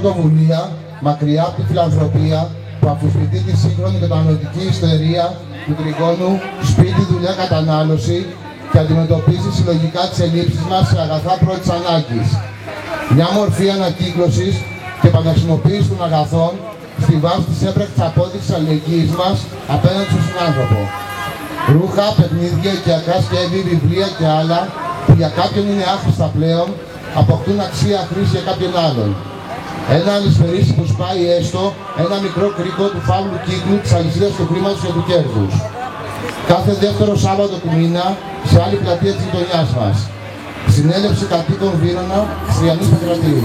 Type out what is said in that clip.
πρωτοβουλία, μακριά από τη φιλανθρωπία, που αμφισβητεί τη σύγχρονη κατανοητική ιστορία του τριγώνου σπίτι, δουλειά, κατανάλωση και αντιμετωπίζει συλλογικά τις ελλείψεις μας σε αγαθά πρώτης ανάγκης. Μια μορφή ανακύκλωσης και επαναχρησιμοποίησης των αγαθών στη βάση της έμπρακτης απόδειξης αλληλεγγύης μας απέναντι στον συνάνθρωπο. Ρούχα, παιχνίδια, οικιακά σκεύη, βιβλία και άλλα που για κάποιον είναι άχρηστα πλέον, αποκτούν αξία χρήση για κάποιον άλλον. Ένα αλυσφαιρίσι που σπάει έστω ένα μικρό κρίκο του φαύλου κύκλου της αλυσίδας του χρήματος και του κέρδους. Κάθε δεύτερο Σάββατο του μήνα σε άλλη πλατεία της γειτονιάς μας. Συνέλευση κατοίκων Βύρωνα, Στριανής Πετρατείου.